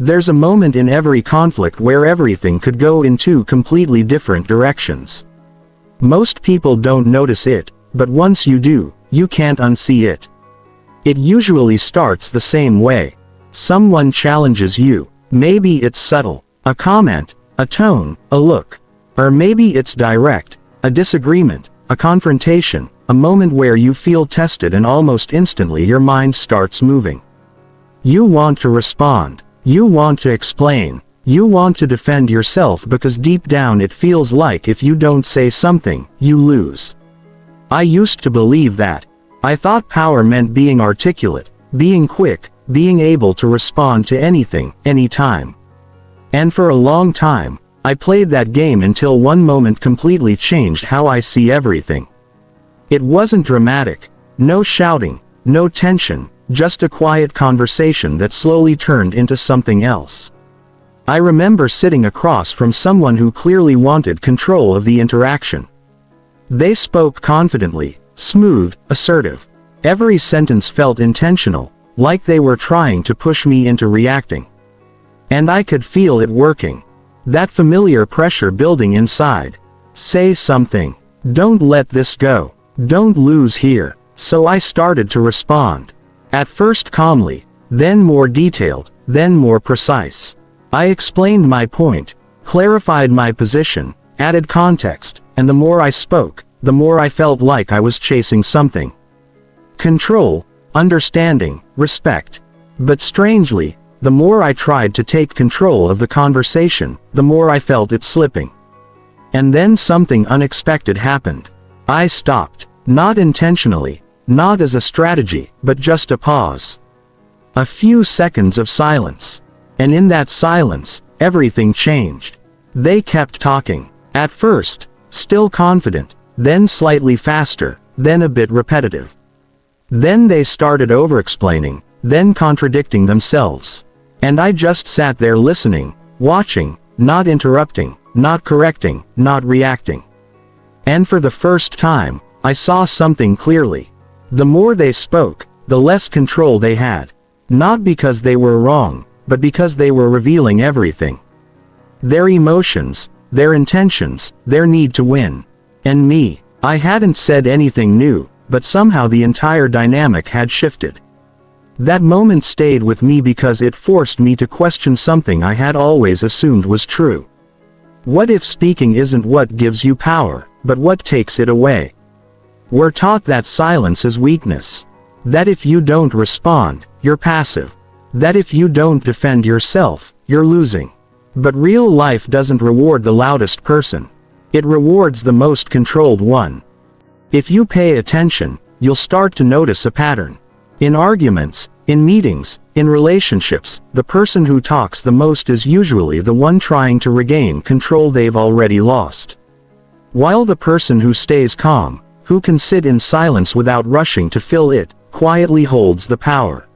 There's a moment in every conflict where everything could go in two completely different directions. Most people don't notice it, but once you do, you can't unsee it. It usually starts the same way. Someone challenges you. Maybe it's subtle, a comment, a tone, a look. Or maybe it's direct, a disagreement, a confrontation, a moment where you feel tested and almost instantly your mind starts moving. You want to respond. You want to explain. You want to defend yourself because deep down it feels like if you don't say something, you lose. I used to believe that. I thought power meant being articulate, being quick, being able to respond to anything, anytime. And for a long time, I played that game until one moment completely changed how I see everything. It wasn't dramatic. No shouting, no tension, just a quiet conversation that slowly turned into something else. I remember sitting across from someone who clearly wanted control of the interaction. They spoke confidently, smooth, assertive. Every sentence felt intentional, like they were trying to push me into reacting. And I could feel it working. That familiar pressure building inside. Say something. Don't let this go. Don't lose here. So I started to respond. At first calmly, then more detailed, then more precise. I explained my point, clarified my position, added context, and the more I spoke, the more I felt like I was chasing something. Control, understanding, respect. But strangely, the more I tried to take control of the conversation, the more I felt it slipping. And then something unexpected happened. I stopped, not intentionally, not as a strategy, but just a pause. A few seconds of silence. And in that silence, everything changed. They kept talking. At first, still confident, then slightly faster, then a bit repetitive. Then they started over-explaining, then contradicting themselves. And I just sat there listening, watching, not interrupting, not correcting, not reacting. And for the first time, I saw something clearly. The more they spoke, the less control they had. Not because they were wrong, but because they were revealing everything. Their emotions, their intentions, their need to win. And me, I hadn't said anything new, but somehow the entire dynamic had shifted. That moment stayed with me because it forced me to question something I had always assumed was true. What if speaking isn't what gives you power, but what takes it away? We're taught that silence is weakness. That if you don't respond, you're passive. That if you don't defend yourself, you're losing. But real life doesn't reward the loudest person. It rewards the most controlled one. If you pay attention, you'll start to notice a pattern. In arguments, in meetings, in relationships, the person who talks the most is usually the one trying to regain control they've already lost. While the person who stays calm, who can sit in silence without rushing to fill it, quietly holds the power.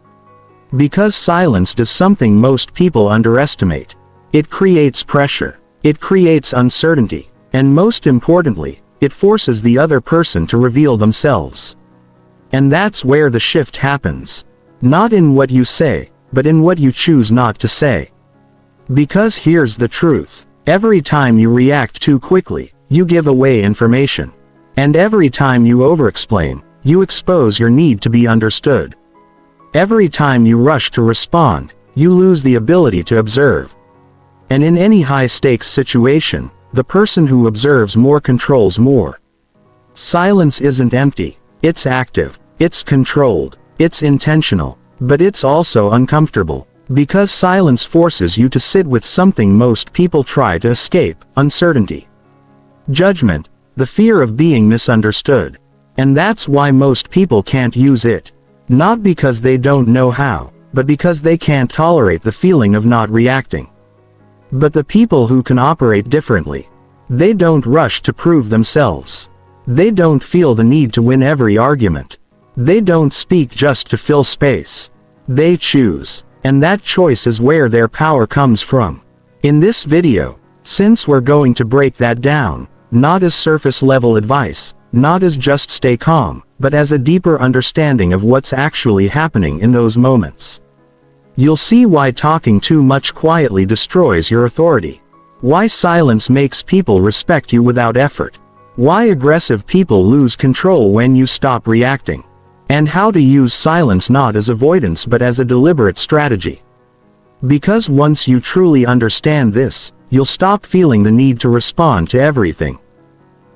Because silence does something most people underestimate. It creates pressure. It creates uncertainty. And most importantly, it forces the other person to reveal themselves. And that's where the shift happens. Not in what you say, but in what you choose not to say. Because here's the truth. Every time you react too quickly, you give away information. And every time you over-explain, you expose your need to be understood. Every time you rush to respond, you lose the ability to observe. And in any high-stakes situation, the person who observes more controls more. Silence isn't empty. It's active. It's controlled. It's intentional. But it's also uncomfortable. Because silence forces you to sit with something most people try to escape: uncertainty. Judgment. The fear of being misunderstood. And that's why most people can't use it. Not because they don't know how, but because they can't tolerate the feeling of not reacting. But the people who can operate differently, they don't rush to prove themselves. They don't feel the need to win every argument. They don't speak just to fill space. They choose. And that choice is where their power comes from. In this video, since we're going to break that down, not as surface level advice, not as just stay calm, but as a deeper understanding of what's actually happening in those moments. You'll see why talking too much quietly destroys your authority. Why silence makes people respect you without effort. Why aggressive people lose control when you stop reacting. And how to use silence not as avoidance but as a deliberate strategy. Because once you truly understand this, you'll stop feeling the need to respond to everything.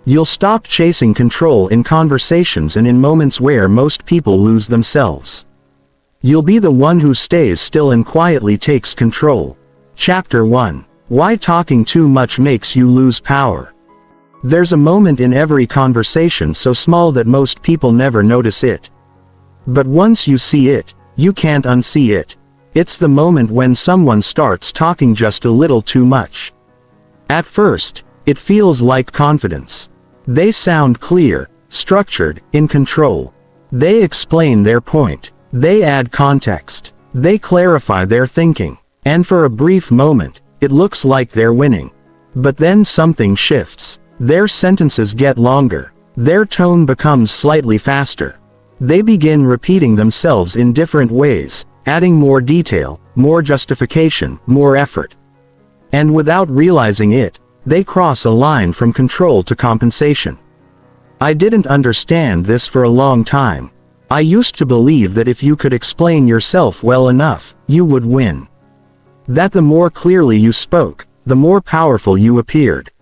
You'll stop chasing control in conversations and in moments where most people lose themselves. You'll be the one who stays still and quietly takes control. Chapter 1. Why talking too much makes you lose power. There's a moment in every conversation so small that most people never notice it. But once you see it, you can't unsee it. It's the moment when someone starts talking just a little too much. At first, it feels like confidence. They sound clear, structured, in control. They explain their point. They add context. They clarify their thinking. And for a brief moment, it looks like they're winning. But then something shifts. Their sentences get longer. Their tone becomes slightly faster. They begin repeating themselves in different ways, adding more detail, more justification, more effort. And without realizing it, they cross a line from control to compensation. I didn't understand this for a long time. I used to believe that if you could explain yourself well enough, you would win. That the more clearly you spoke, the more powerful you appeared.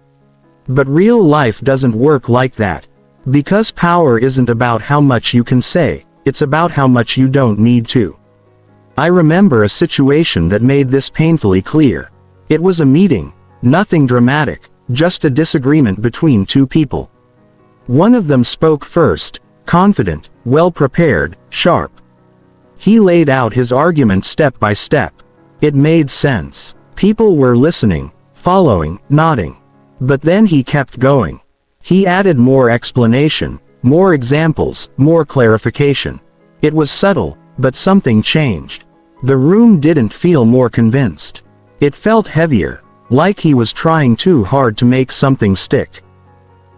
But real life doesn't work like that. Because power isn't about how much you can say, it's about how much you don't need to. I remember a situation that made this painfully clear. It was a meeting, nothing dramatic, just a disagreement between two people. One of them spoke first, confident, well-prepared, sharp. He laid out his argument step by step. It made sense. People were listening, following, nodding. But then he kept going. He added more explanation, more examples, more clarification. It was subtle, but something changed. The room didn't feel more convinced. It felt heavier, like he was trying too hard to make something stick.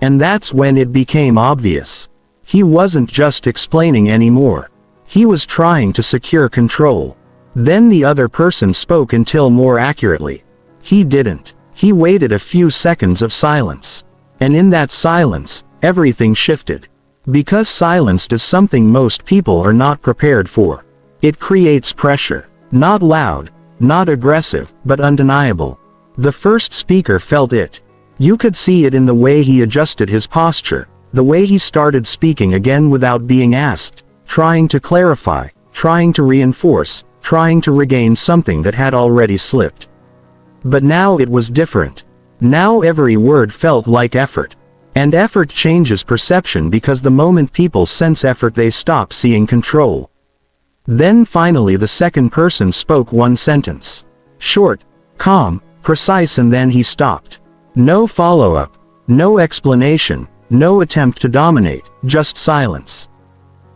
And that's when it became obvious. He wasn't just explaining anymore. He was trying to secure control. Then the other person spoke until more accurately. He didn't. He waited a few seconds of silence. And in that silence, everything shifted. Because silence does something most people are not prepared for. It creates pressure. Not loud, not aggressive, but undeniable. The first speaker felt it. You could see it in the way he adjusted his posture, the way he started speaking again without being asked, trying to clarify, trying to reinforce, trying to regain something that had already slipped. But now it was different. Now every word felt like effort. And effort changes perception because the moment people sense effort they stop seeing control. Then finally the second person spoke one sentence. Short, calm, precise, and then he stopped. No follow-up, no explanation, no attempt to dominate, just silence.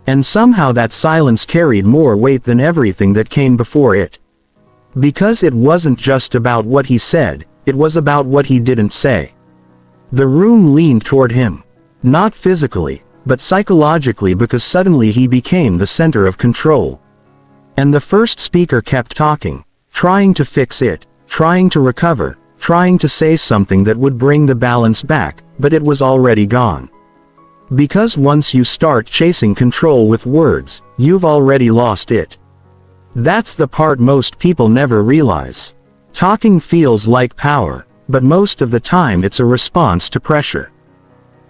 And somehow that silence carried more weight than everything that came before it. Because it wasn't just about what he said, it was about what he didn't say. The room leaned toward him. Not physically, but psychologically, because suddenly he became the center of control. And the first speaker kept talking, trying to fix it, trying to recover, trying to say something that would bring the balance back, but it was already gone. Because once you start chasing control with words, you've already lost it. That's the part most people never realize. Talking feels like power, but most of the time it's a response to pressure.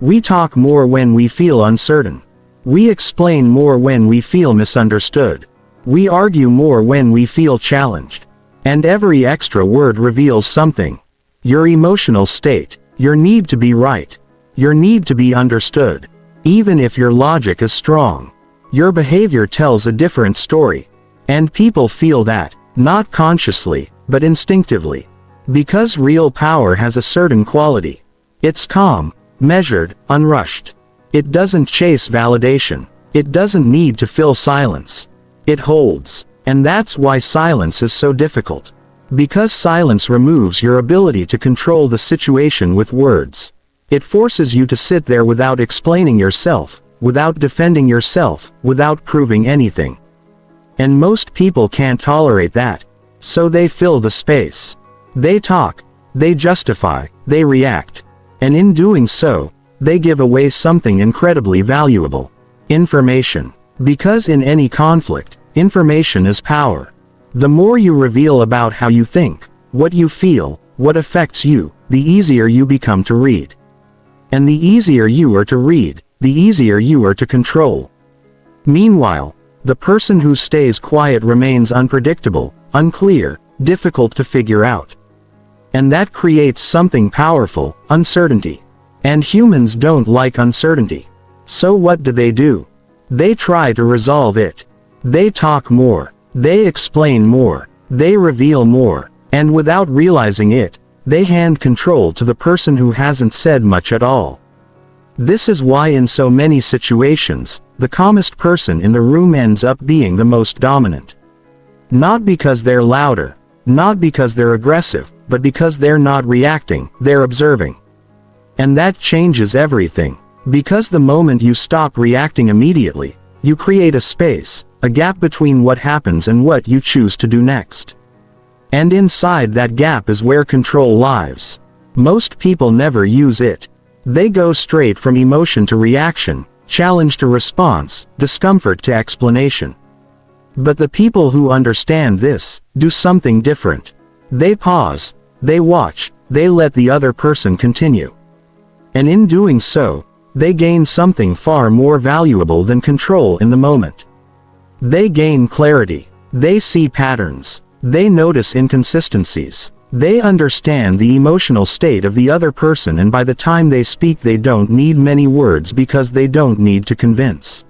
We talk more when we feel uncertain. We explain more when we feel misunderstood. We argue more when we feel challenged. And every extra word reveals something. Your emotional state, your need to be right, your need to be understood. Even if your logic is strong, your behavior tells a different story. And people feel that, not consciously, but instinctively. Because real power has a certain quality. It's calm, measured, unrushed. It doesn't chase validation. It doesn't need to fill silence. It holds. And that's why silence is so difficult. Because silence removes your ability to control the situation with words. It forces you to sit there without explaining yourself, without defending yourself, without proving anything. And most people can't tolerate that. So they fill the space. They talk, they justify, they react. And in doing so, they give away something incredibly valuable. Information. Because in any conflict, information is power. The more you reveal about how you think, what you feel, what affects you, the easier you become to read. And the easier you are to read, the easier you are to control. Meanwhile, the person who stays quiet remains unpredictable, unclear, difficult to figure out. And that creates something powerful, uncertainty. And humans don't like uncertainty. So what do? They try to resolve it. They talk more. They explain more. They reveal more. And without realizing it, they hand control to the person who hasn't said much at all. This is why in so many situations, the calmest person in the room ends up being the most dominant. Not because they're louder, not because they're aggressive, but because they're not reacting, they're observing. And that changes everything. Because the moment you stop reacting immediately, you create a space, a gap between what happens and what you choose to do next. And inside that gap is where control lies. Most people never use it. They go straight from emotion to reaction, challenge to response, discomfort to explanation. But the people who understand this, do something different. They pause, they watch, they let the other person continue. And in doing so, they gain something far more valuable than control in the moment. They gain clarity. They see patterns. They notice inconsistencies. They understand the emotional state of the other person, and by the time they speak they don't need many words because they don't need to convince.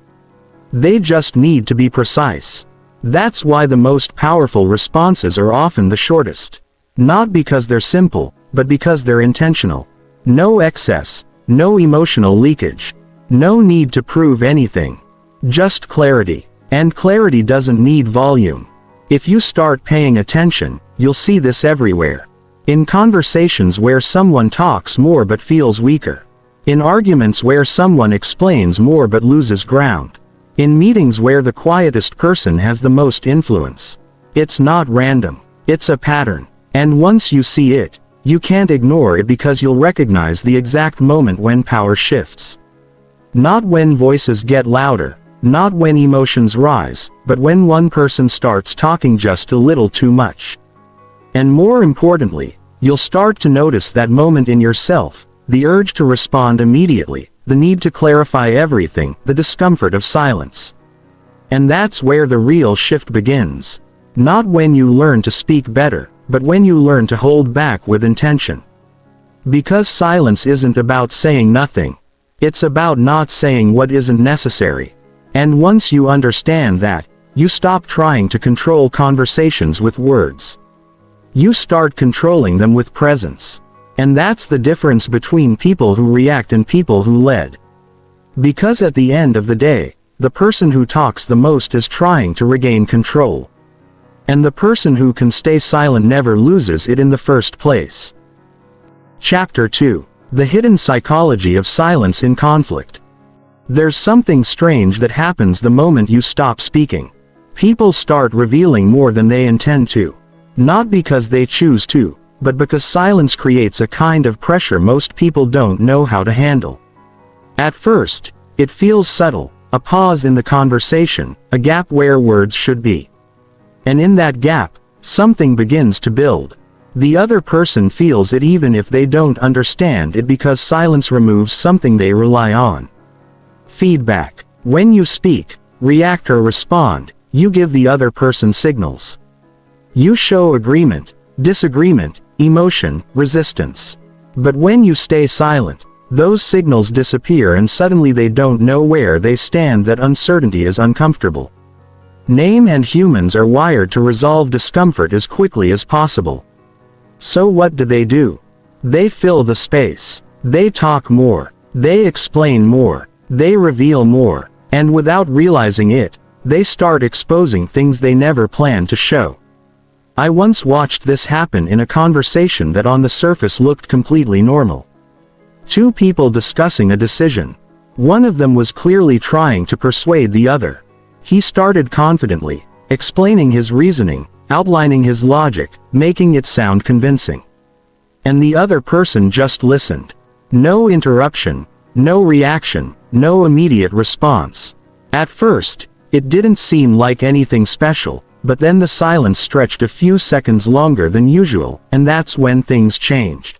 They just need to be precise. That's why the most powerful responses are often the shortest. Not because they're simple, but because they're intentional. No excess, no emotional leakage. No need to prove anything. Just clarity. And clarity doesn't need volume. If you start paying attention, you'll see this everywhere. In conversations where someone talks more but feels weaker. In arguments where someone explains more but loses ground. In meetings where the quietest person has the most influence. It's not random. It's a pattern. And once you see it, you can't ignore it because you'll recognize the exact moment when power shifts. Not when voices get louder. Not when emotions rise, but when one person starts talking just a little too much. And more importantly, you'll start to notice that moment in yourself, the urge to respond immediately, the need to clarify everything, the discomfort of silence. And that's where the real shift begins. Not when you learn to speak better, but when you learn to hold back with intention. Because silence isn't about saying nothing. It's about not saying what isn't necessary. And once you understand that, you stop trying to control conversations with words. You start controlling them with presence. And that's the difference between people who react and people who lead. Because at the end of the day, the person who talks the most is trying to regain control. And the person who can stay silent never loses it in the first place. Chapter 2. The Hidden Psychology of Silence in Conflict. There's something strange that happens the moment you stop speaking. People start revealing more than they intend to. Not because they choose to, but because silence creates a kind of pressure most people don't know how to handle. At first, it feels subtle, a pause in the conversation, a gap where words should be. And in that gap, something begins to build. The other person feels it even if they don't understand it because silence removes something they rely on. Feedback. When you speak, react or respond, you give the other person signals. You show agreement, disagreement, emotion, resistance. But when you stay silent, those signals disappear and suddenly they don't know where they stand. That uncertainty is uncomfortable. Name and humans are wired to resolve discomfort as quickly as possible. So what do? They fill the space. They talk more. They explain more. They reveal more. And without realizing it, they start exposing things they never planned to show. I once watched this happen in a conversation that on the surface looked completely normal. Two people discussing a decision. One of them was clearly trying to persuade the other. He started confidently, explaining his reasoning, outlining his logic, making it sound convincing. And the other person just listened. No interruption, no reaction, no immediate response. At first, it didn't seem like anything special, but then the silence stretched a few seconds longer than usual, and that's when things changed.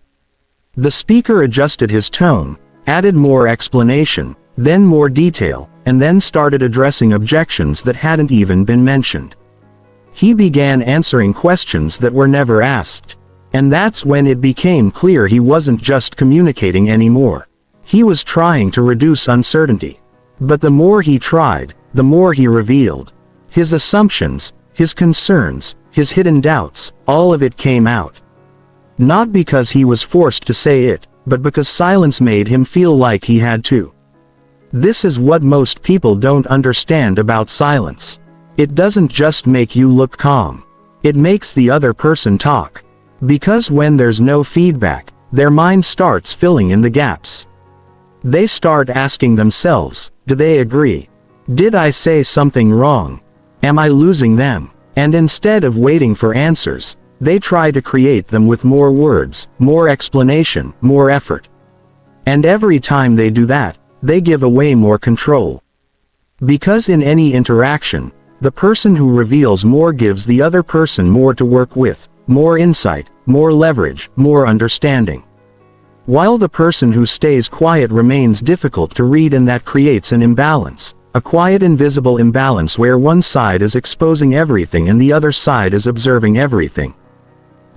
The speaker adjusted his tone, added more explanation, then more detail, and then started addressing objections that hadn't even been mentioned. He began answering questions that were never asked. And that's when it became clear he wasn't just communicating anymore. He was trying to reduce uncertainty. But the more he tried, the more he revealed. His assumptions, his concerns, his hidden doubts, all of it came out. Not because he was forced to say it, but because silence made him feel like he had to. This is what most people don't understand about silence. It doesn't just make you look calm. It makes the other person talk. Because when there's no feedback, their mind starts filling in the gaps. They start asking themselves, do they agree? Did I say something wrong? Am I losing them? And instead of waiting for answers, they try to create them with more words, more explanation, more effort. And every time they do that, they give away more control. Because in any interaction, the person who reveals more gives the other person more to work with, more insight, more leverage, more understanding. While the person who stays quiet remains difficult to read, and that creates an imbalance, a quiet invisible imbalance where one side is exposing everything and the other side is observing everything.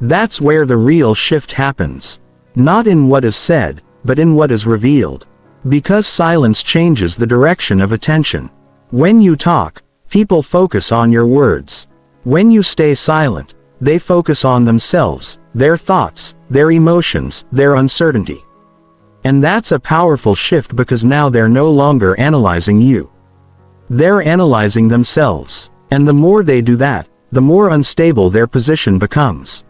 That's where the real shift happens. Not in what is said, but in what is revealed. Because silence changes the direction of attention. When you talk, people focus on your words. When you stay silent, they focus on themselves, their thoughts, their emotions, their uncertainty. And that's a powerful shift, because now they're no longer analyzing you. They're analyzing themselves. And the more they do that, the more unstable their position becomes.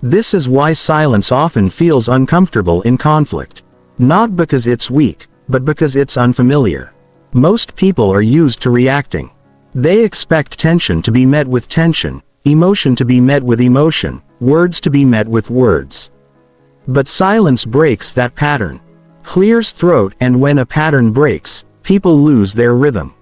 This is why silence often feels uncomfortable in conflict. Not because it's weak, but because it's unfamiliar. Most people are used to reacting. They expect tension to be met with tension, emotion to be met with emotion, words to be met with words. But silence breaks that pattern, clears throat, and when a pattern breaks, people lose their rhythm.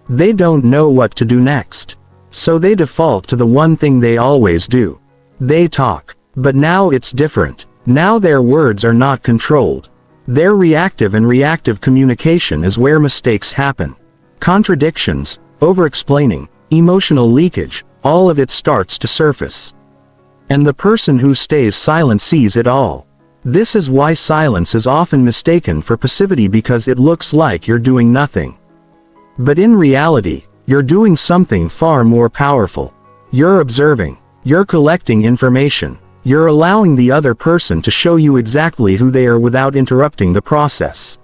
They don't know what to do next. So they default to the one thing they always do. They talk. But now it's different. Now their words are not controlled. They're reactive, and reactive communication is where mistakes happen. Contradictions, over-explaining, emotional leakage, all of it starts to surface. And the person who stays silent sees it all. This is why silence is often mistaken for passivity, because it looks like you're doing nothing. But in reality, you're doing something far more powerful. You're observing. You're collecting information. You're allowing the other person to show you exactly who they are without interrupting the process.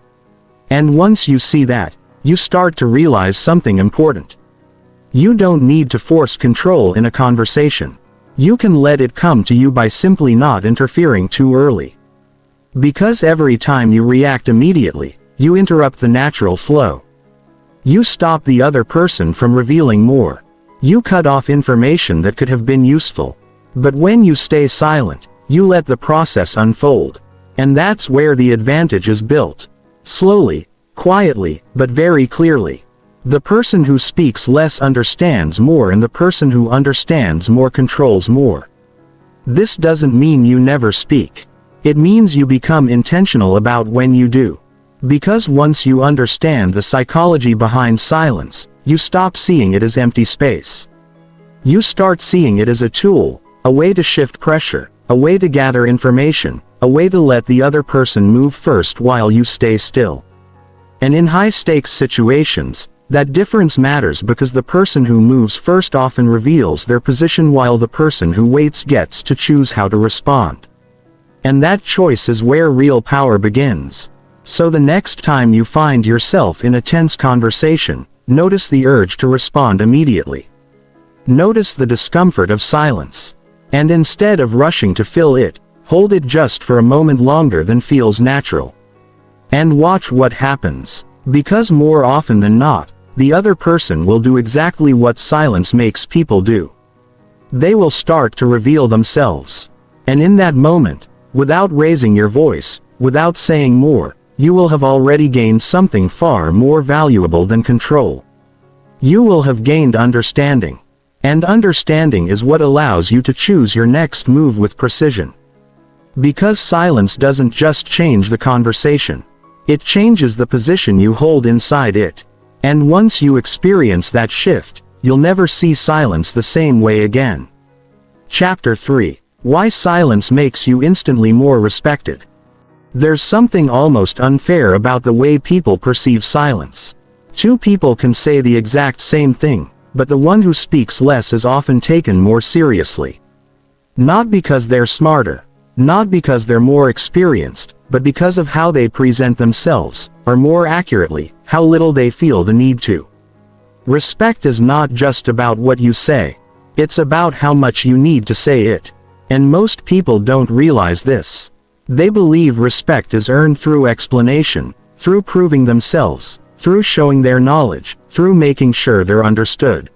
And once you see that, you start to realize something important. You don't need to force control in a conversation. You can let it come to you by simply not interfering too early. Because every time you react immediately, you interrupt the natural flow. You stop the other person from revealing more. You cut off information that could have been useful. But when you stay silent, you let the process unfold. And that's where the advantage is built. Slowly, quietly, but very clearly. The person who speaks less understands more, and the person who understands more controls more. This doesn't mean you never speak. It means you become intentional about when you do. Because once you understand the psychology behind silence, you stop seeing it as empty space. You start seeing it as a tool, a way to shift pressure, a way to gather information, a way to let the other person move first while you stay still. And in high-stakes situations, that difference matters, because the person who moves first often reveals their position, while the person who waits gets to choose how to respond. And that choice is where real power begins. So the next time you find yourself in a tense conversation, notice the urge to respond immediately. Notice the discomfort of silence. And instead of rushing to fill it, hold it just for a moment longer than feels natural. And watch what happens. Because more often than not, the other person will do exactly what silence makes people do. They will start to reveal themselves. And in that moment, without raising your voice, without saying more, you will have already gained something far more valuable than control. You will have gained understanding. And understanding is what allows you to choose your next move with precision. Because silence doesn't just change the conversation. It changes the position you hold inside it. And once you experience that shift, you'll never see silence the same way again. Chapter 3. Why silence makes you instantly more respected. There's something almost unfair about the way people perceive silence. Two people can say the exact same thing, but the one who speaks less is often taken more seriously. Not because they're smarter, not because they're more experienced, but because of how they present themselves, or more accurately, how little they feel the need to. Respect is not just about what you say. It's about how much you need to say it. And most people don't realize this. They believe respect is earned through explanation, through proving themselves, through showing their knowledge, through making sure they're understood.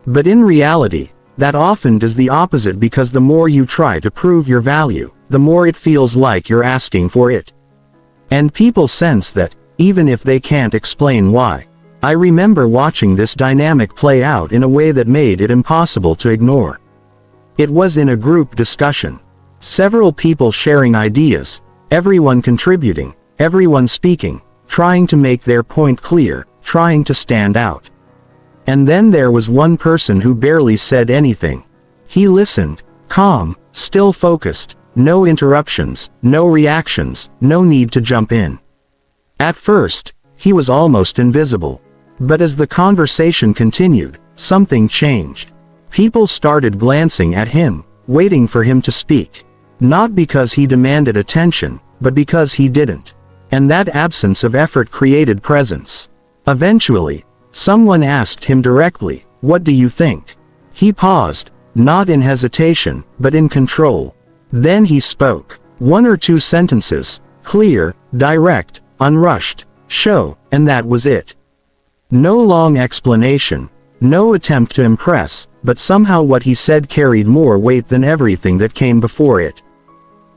But in reality, that often does the opposite, because the more you try to prove your value, the more it feels like you're asking for it. And people sense that, even if they can't explain why. I remember watching this dynamic play out in a way that made it impossible to ignore. It was in a group discussion. Several people sharing ideas, everyone contributing, everyone speaking, trying to make their point clear, trying to stand out. And then there was one person who barely said anything. He listened, calm, still focused, no interruptions, no reactions, no need to jump in. At first, he was almost invisible. But as the conversation continued, something changed. People started glancing at him, waiting for him to speak. Not because he demanded attention, but because he didn't. And that absence of effort created presence. Eventually, someone asked him directly, "What do you think?" He paused, not in hesitation, but in control. Then he spoke. One or two sentences, clear, direct, unrushed, and that was it. No long explanation, no attempt to impress, but somehow what he said carried more weight than everything that came before it.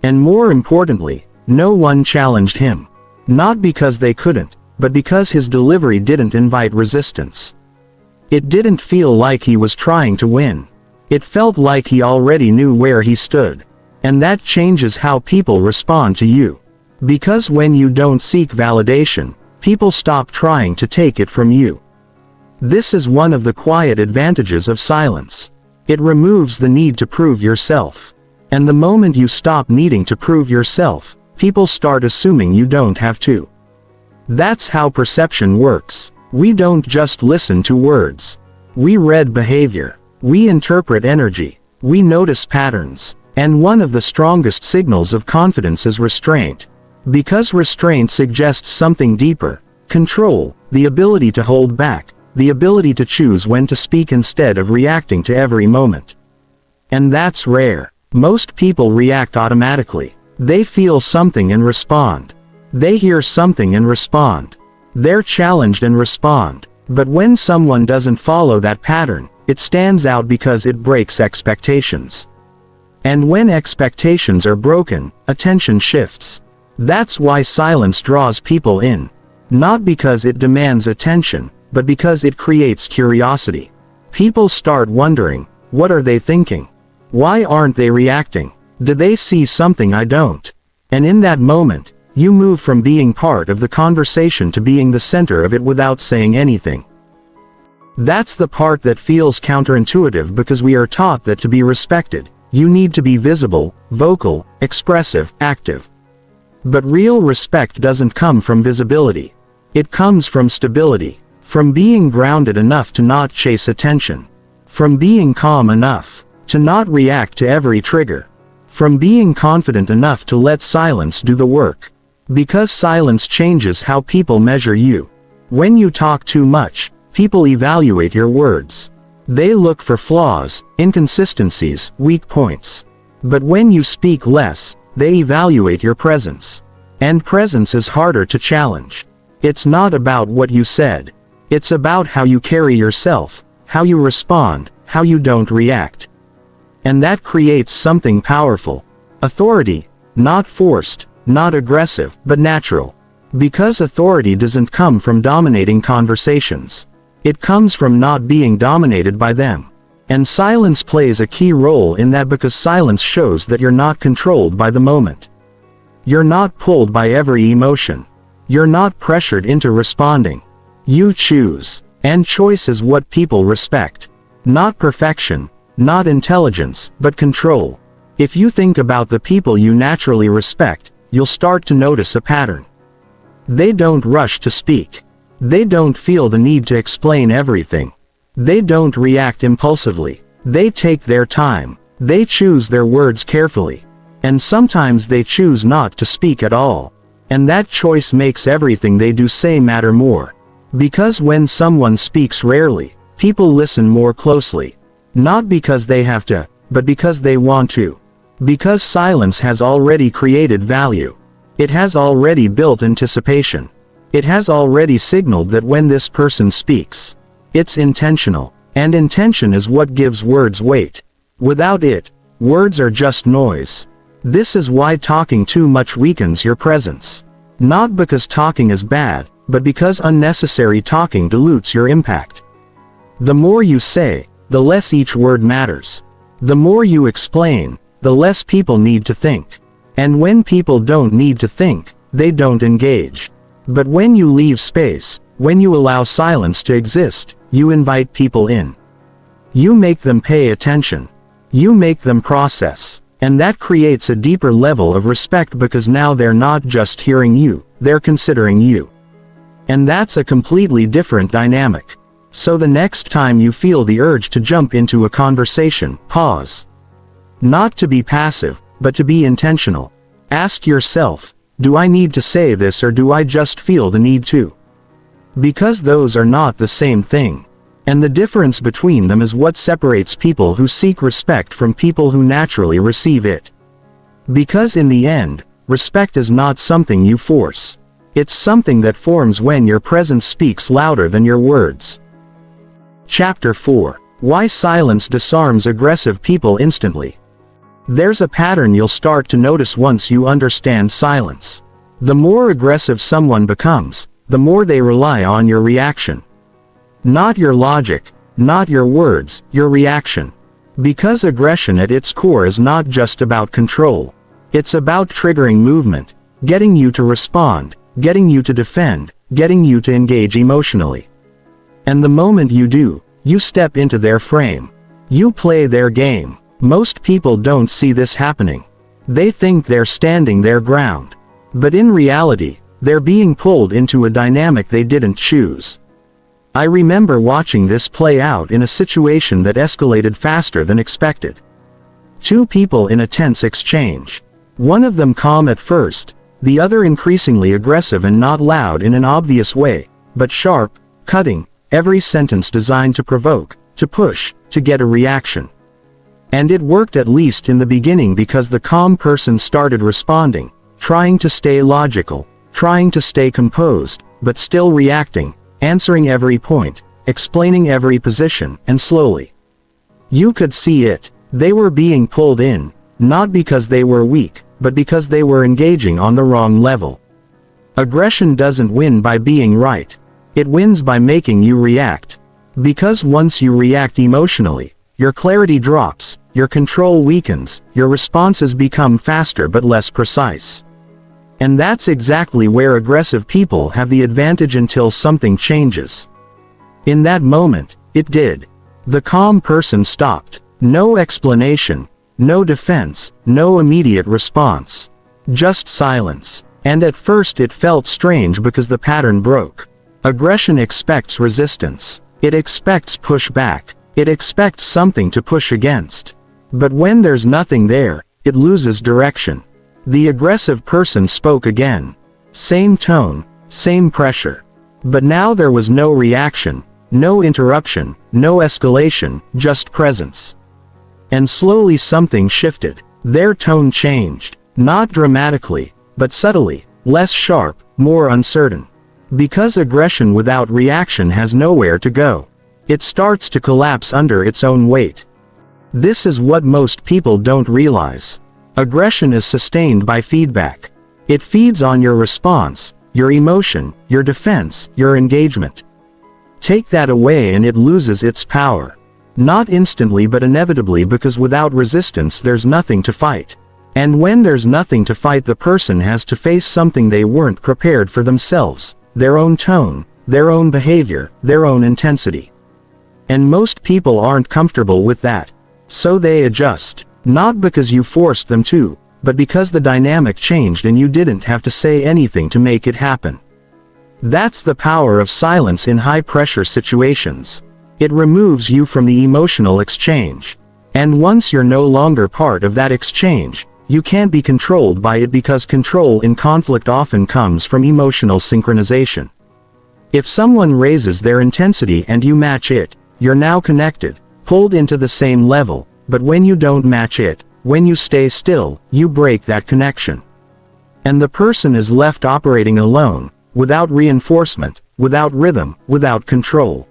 And more importantly, no one challenged him. Not because they couldn't, but because his delivery didn't invite resistance. It didn't feel like he was trying to win. It felt like he already knew where he stood. And that changes how people respond to you. Because when you don't seek validation, people stop trying to take it from you. This is one of the quiet advantages of silence. It removes the need to prove yourself. And the moment you stop needing to prove yourself, people start assuming you don't have to. That's how perception works. We don't just listen to words. We read behavior. We interpret energy. We notice patterns. And one of the strongest signals of confidence is restraint. Because restraint suggests something deeper. Control, the ability to hold back, the ability to choose when to speak instead of reacting to every moment. And that's rare. Most people react automatically. They feel something and respond. They hear something and respond. They're challenged and respond. But when someone doesn't follow that pattern, it stands out because it breaks expectations. And when expectations are broken, attention shifts. That's why silence draws people in. Not because it demands attention, but because it creates curiosity. People start wondering, what are they thinking? Why aren't they reacting? Do they see something I don't? And in that moment, you move from being part of the conversation to being the center of it without saying anything. That's the part that feels counterintuitive, because we are taught that to be respected, you need to be visible, vocal, expressive, active. But real respect doesn't come from visibility. It comes from stability, from being grounded enough to not chase attention, from being calm enough to not react to every trigger, from being confident enough to let silence do the work. Because silence changes how people measure you. When you talk too much, people evaluate your words. They look for flaws, inconsistencies, weak points. But when you speak less, they evaluate your presence. And presence is harder to challenge. It's not about what you said. It's about how you carry yourself, how you respond, how you don't react. And that creates something powerful. Authority, not forced, not aggressive, but natural. Because authority doesn't come from dominating conversations. It comes from not being dominated by them. And silence plays a key role in that, because silence shows that you're not controlled by the moment. You're not pulled by every emotion. You're not pressured into responding. You choose. And choice is what people respect. Not perfection, not intelligence, but control. If you think about the people you naturally respect, you'll start to notice a pattern. They don't rush to speak. They don't feel the need to explain everything. They don't react impulsively. They take their time. They choose their words carefully. And sometimes they choose not to speak at all. And that choice makes everything they do say matter more. Because when someone speaks rarely, people listen more closely. Not because they have to, but because they want to. Because silence has already created value. It has already built anticipation. It has already signaled that when this person speaks, it's intentional. And intention is what gives words weight. Without it, words are just noise. This is why talking too much weakens your presence. Not because talking is bad, but because unnecessary talking dilutes your impact. The more you say, the less each word matters. The more you explain, the less people need to think. And when people don't need to think, they don't engage. But when you leave space, when you allow silence to exist, you invite people in. You make them pay attention. You make them process. And that creates a deeper level of respect, because now they're not just hearing you, they're considering you. And that's a completely different dynamic. So the next time you feel the urge to jump into a conversation, pause. Not to be passive, but to be intentional. Ask yourself, do I need to say this, or do I just feel the need to? Because those are not the same thing. And the difference between them is what separates people who seek respect from people who naturally receive it. Because in the end, respect is not something you force. It's something that forms when your presence speaks louder than your words. Chapter 4. Why silence disarms aggressive people instantly. There's a pattern you'll start to notice once you understand silence. The more aggressive someone becomes, the more they rely on your reaction. Not your logic, not your words, your reaction. Because aggression at its core is not just about control. It's about triggering movement, getting you to respond, getting you to defend, getting you to engage emotionally. And the moment you do, you step into their frame. You play their game. Most people don't see this happening. They think they're standing their ground. But in reality, they're being pulled into a dynamic they didn't choose. I remember watching this play out in a situation that escalated faster than expected. Two people in a tense exchange. One of them calm at first, the other increasingly aggressive, and not loud in an obvious way, but sharp, cutting, every sentence designed to provoke, to push, to get a reaction. And it worked, at least in the beginning, because the calm person started responding, trying to stay logical, trying to stay composed, but still reacting, answering every point, explaining every position, and slowly. You could see it. They were being pulled in, not because they were weak, but because they were engaging on the wrong level. Aggression doesn't win by being right. It wins by making you react. Because once you react emotionally, your clarity drops, your control weakens, your responses become faster but less precise. And that's exactly where aggressive people have the advantage until something changes. In that moment, it did. The calm person stopped. No explanation, no defense, no immediate response. Just silence. And at first it felt strange, because the pattern broke. Aggression expects resistance. It expects pushback. It expects something to push against. But when there's nothing there, it loses direction. The aggressive person spoke again. Same tone, same pressure. But now there was no reaction, no interruption, no escalation, just presence. And slowly something shifted. Their tone changed. Not dramatically, but subtly, less sharp, more uncertain. Because aggression without reaction has nowhere to go. It starts to collapse under its own weight. This is what most people don't realize. Aggression is sustained by feedback. It feeds on your response, your emotion, your defense, your engagement. Take that away and it loses its power. Not instantly but inevitably, because without resistance there's nothing to fight. And when there's nothing to fight, the person has to face something they weren't prepared for themselves, their own tone, their own behavior, their own intensity. And most people aren't comfortable with that. So they adjust, not because you forced them to, but because the dynamic changed and you didn't have to say anything to make it happen. That's the power of silence in high-pressure situations. It removes you from the emotional exchange. And once you're no longer part of that exchange, you can't be controlled by it, because control in conflict often comes from emotional synchronization. If someone raises their intensity and you match it, you're now connected, pulled into the same level, but when you don't match it, when you stay still, you break that connection. And the person is left operating alone, without reinforcement, without rhythm, without control.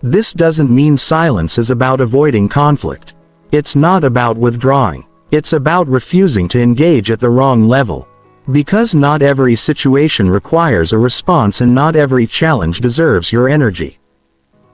This doesn't mean silence is about avoiding conflict. It's not about withdrawing. It's about refusing to engage at the wrong level. Because not every situation requires a response and not every challenge deserves your energy.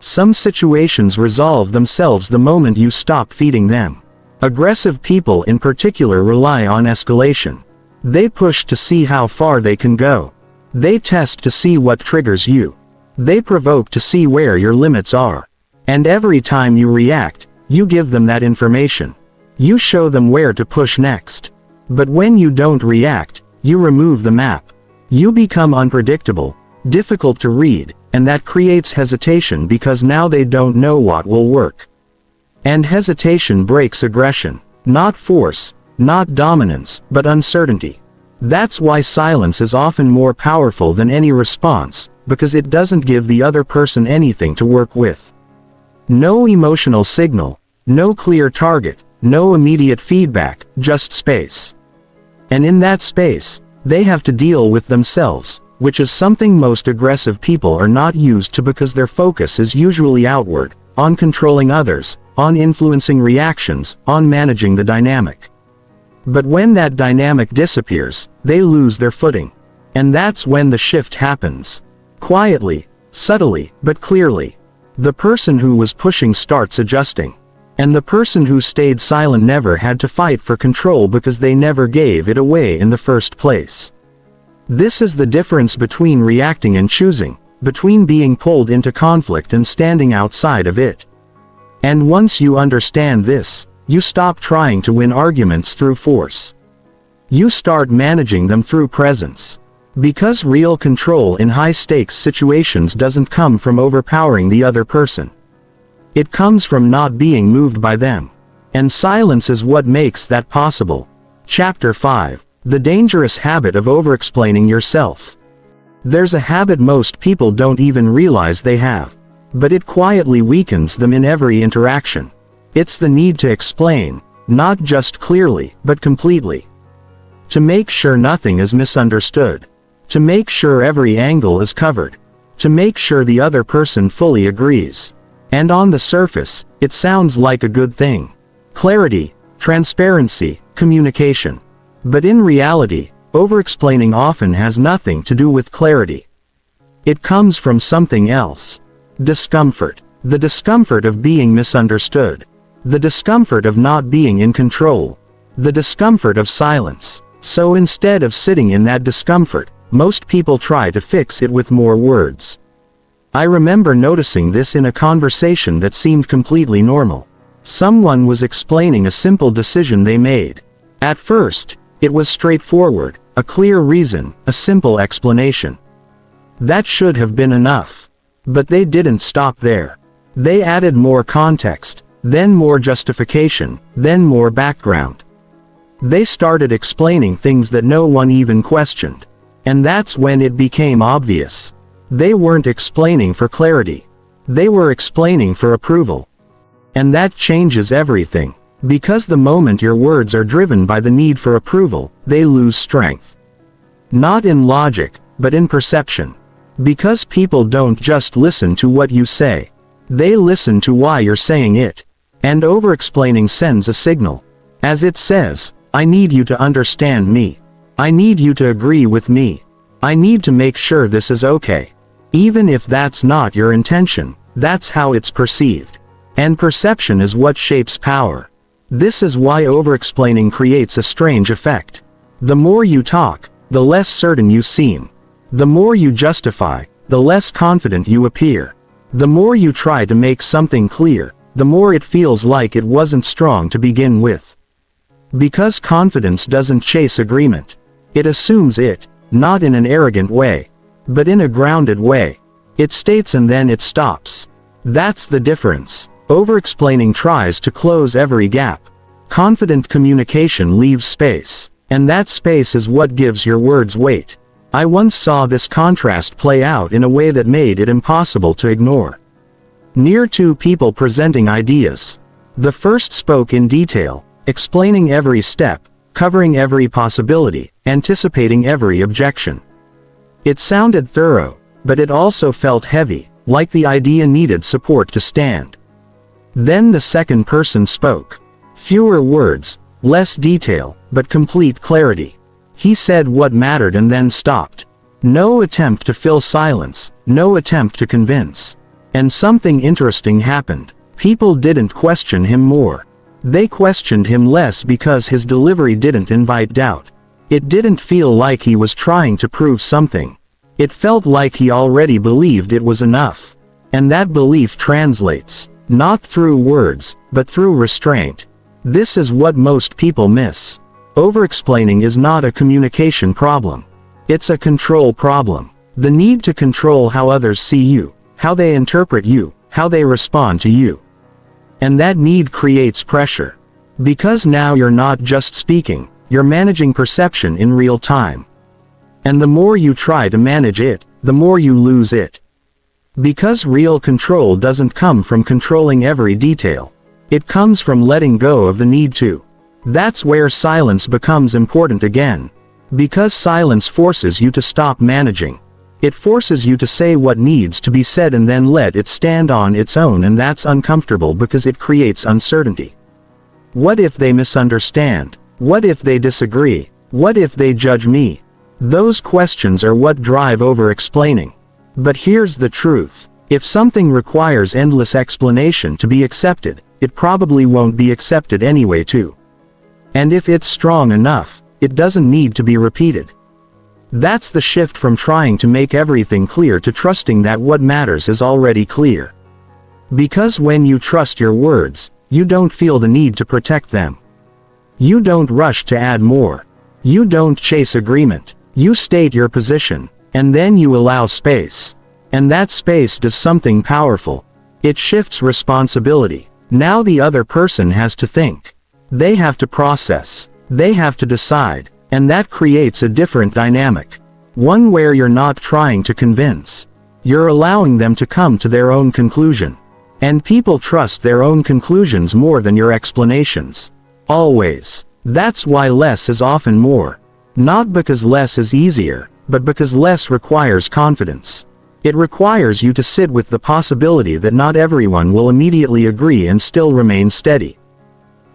Some situations resolve themselves the moment you stop feeding them. Aggressive people in particular rely on escalation. They push to see how far they can go. They test to see what triggers you. They provoke to see where your limits are. And every time you react, you give them that information. You show them where to push next. But when you don't react, you remove the map. You become unpredictable, difficult to read, and that creates hesitation, because now they don't know what will work. And hesitation breaks aggression. Not force, not dominance, but uncertainty. That's why silence is often more powerful than any response, because it doesn't give the other person anything to work with. No emotional signal, no clear target, no immediate feedback, just space. And in that space, they have to deal with themselves, which is something most aggressive people are not used to, because their focus is usually outward, on controlling others, on influencing reactions, on managing the dynamic. But when that dynamic disappears, they lose their footing. And that's when the shift happens. Quietly, subtly, but clearly. The person who was pushing starts adjusting. And the person who stayed silent never had to fight for control, because they never gave it away in the first place. This is the difference between reacting and choosing, between being pulled into conflict and standing outside of it. And once you understand this, you stop trying to win arguments through force. You start managing them through presence. Because real control in high-stakes situations doesn't come from overpowering the other person. It comes from not being moved by them. And silence is what makes that possible. Chapter 5. The dangerous habit of over-explaining yourself. There's a habit most people don't even realize they have. But it quietly weakens them in every interaction. It's the need to explain, not just clearly, but completely. To make sure nothing is misunderstood. To make sure every angle is covered. To make sure the other person fully agrees. And on the surface, it sounds like a good thing. Clarity, transparency, communication. But in reality, over-explaining often has nothing to do with clarity. It comes from something else. Discomfort. The discomfort of being misunderstood. The discomfort of not being in control. The discomfort of silence. So instead of sitting in that discomfort, most people try to fix it with more words. I remember noticing this in a conversation that seemed completely normal. Someone was explaining a simple decision they made. At first, it was straightforward, a clear reason, a simple explanation. That should have been enough. But they didn't stop there. They added more context, then more justification, then more background. They started explaining things that no one even questioned. And that's when it became obvious. They weren't explaining for clarity. They were explaining for approval. And that changes everything. Because the moment your words are driven by the need for approval, they lose strength. Not in logic, but in perception. Because people don't just listen to what you say. They listen to why you're saying it. And over-explaining sends a signal. As it says, I need you to understand me. I need you to agree with me. I need to make sure this is okay. Even if that's not your intention, that's how it's perceived. And perception is what shapes power. This is why over-explaining creates a strange effect. The more you talk, the less certain you seem. The more you justify, the less confident you appear. The more you try to make something clear, the more it feels like it wasn't strong to begin with. Because confidence doesn't chase agreement. It assumes it, not in an arrogant way, but in a grounded way. It states and then it stops. That's the difference. Over-explaining tries to close every gap. Confident communication leaves space, and that space is what gives your words weight. I once saw this contrast play out in a way that made it impossible to ignore. Near two people presenting ideas. The first spoke in detail, explaining every step, covering every possibility, anticipating every objection. It sounded thorough, but it also felt heavy, like the idea needed support to stand. Then the second person spoke. Fewer words, less detail, but complete clarity. He said what mattered and then stopped. No attempt to fill silence, no attempt to convince. And something interesting happened. People didn't question him more. They questioned him less because his delivery didn't invite doubt. It didn't feel like he was trying to prove something. It felt like he already believed it was enough. And that belief translates, not through words, but through restraint. This is what most people miss. Over-explaining is not a communication problem. It's a control problem. The need to control how others see you, how they interpret you, how they respond to you. And that need creates pressure. Because now you're not just speaking, you're managing perception in real time. And the more you try to manage it, the more you lose it. Because real control doesn't come from controlling every detail. It comes from letting go of the need to. That's where silence becomes important again. Because silence forces you to stop managing. It forces you to say what needs to be said and then let it stand on its own, and that's uncomfortable because it creates uncertainty. What if they misunderstand? What if they disagree? What if they judge me? Those questions are what drive over-explaining. But here's the truth. If something requires endless explanation to be accepted, it probably won't be accepted anyway too. And if it's strong enough, it doesn't need to be repeated. That's the shift from trying to make everything clear to trusting that what matters is already clear. Because when you trust your words, you don't feel the need to protect them. You don't rush to add more. You don't chase agreement. You state your position, and then you allow space. And that space does something powerful. It shifts responsibility. Now the other person has to think. They have to process. They have to decide. And that creates a different dynamic. One where you're not trying to convince. You're allowing them to come to their own conclusion. And people trust their own conclusions more than your explanations. Always. That's why less is often more. Not because less is easier, but because less requires confidence. It requires you to sit with the possibility that not everyone will immediately agree and still remain steady.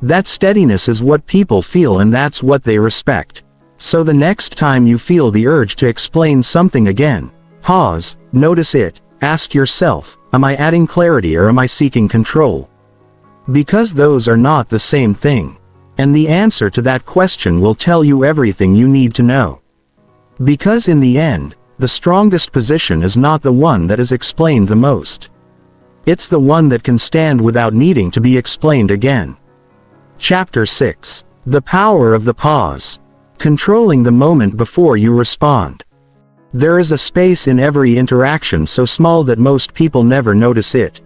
That steadiness is what people feel, and that's what they respect. So the next time you feel the urge to explain something again, pause, notice it, ask yourself, am I adding clarity or am I seeking control? Because those are not the same thing. And the answer to that question will tell you everything you need to know. Because in the end, the strongest position is not the one that is explained the most. It's the one that can stand without needing to be explained again. Chapter 6. The Power of the Pause. Controlling the moment before you respond. There is a space in every interaction so small that most people never notice it.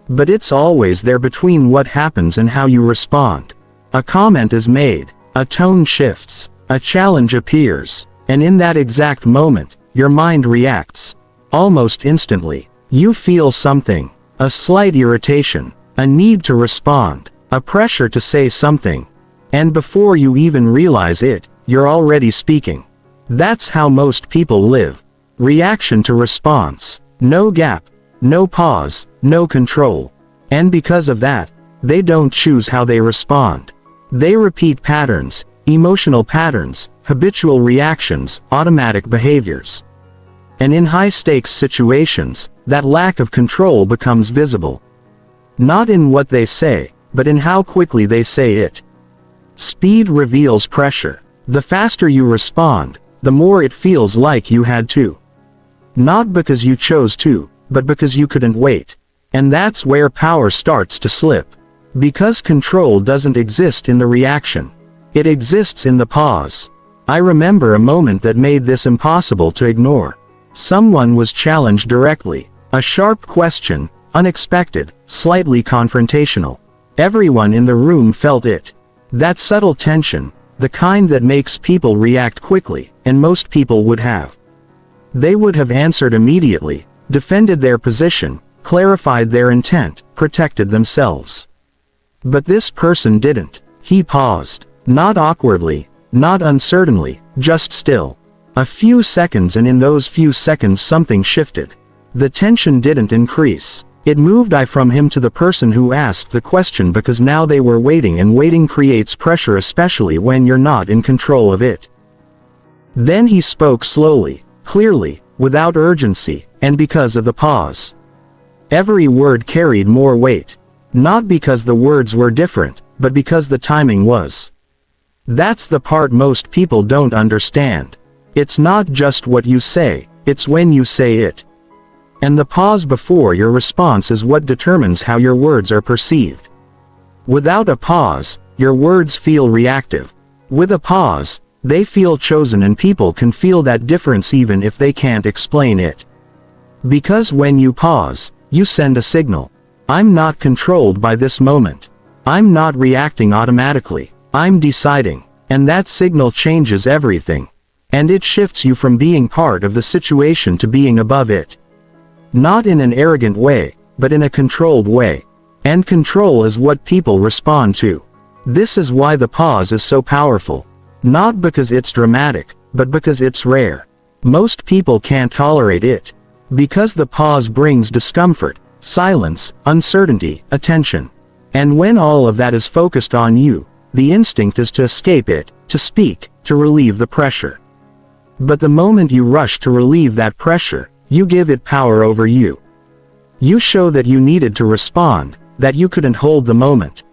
But it's always there between what happens and how you respond. A comment is made, a tone shifts, a challenge appears, and in that exact moment, your mind reacts. Almost instantly, you feel something, a slight irritation, a need to respond, a pressure to say something. And before you even realize it, you're already speaking. That's how most people live. Reaction to response. No gap. No pause. No control. And because of that, they don't choose how they respond. They repeat patterns, emotional patterns, habitual reactions, automatic behaviors. And in high-stakes situations, that lack of control becomes visible. Not in what they say, but in how quickly they say it. Speed reveals pressure. The faster you respond, the more it feels like you had to. Not because you chose to, but because you couldn't wait. And that's where power starts to slip. Because control doesn't exist in the reaction. It exists in the pause. I remember a moment that made this impossible to ignore. Someone was challenged directly. A sharp question, unexpected, slightly confrontational. Everyone in the room felt it. That subtle tension, the kind that makes people react quickly, and most people would have. They would have answered immediately, defended their position, clarified their intent, protected themselves. But this person didn't. He paused. Not awkwardly, not uncertainly, just still. A few seconds, and in those few seconds something shifted. The tension didn't increase. It moved from him to the person who asked the question, because now they were waiting, and waiting creates pressure, especially when you're not in control of it. Then he spoke slowly, clearly, without urgency, and because of the pause. Every word carried more weight. Not because the words were different, but because the timing was. That's the part most people don't understand. It's not just what you say, it's when you say it. And the pause before your response is what determines how your words are perceived. Without a pause, your words feel reactive. With a pause, they feel chosen, and people can feel that difference even if they can't explain it. Because when you pause, you send a signal. I'm not controlled by this moment. I'm not reacting automatically. I'm deciding. And that signal changes everything. And it shifts you from being part of the situation to being above it. Not in an arrogant way, but in a controlled way. And control is what people respond to. This is why the pause is so powerful. Not because it's dramatic, but because it's rare. Most people can't tolerate it. Because the pause brings discomfort, silence, uncertainty, attention. And when all of that is focused on you, the instinct is to escape it, to speak, to relieve the pressure. But the moment you rush to relieve that pressure, you give it power over you. You show that you needed to respond, that you couldn't hold the moment.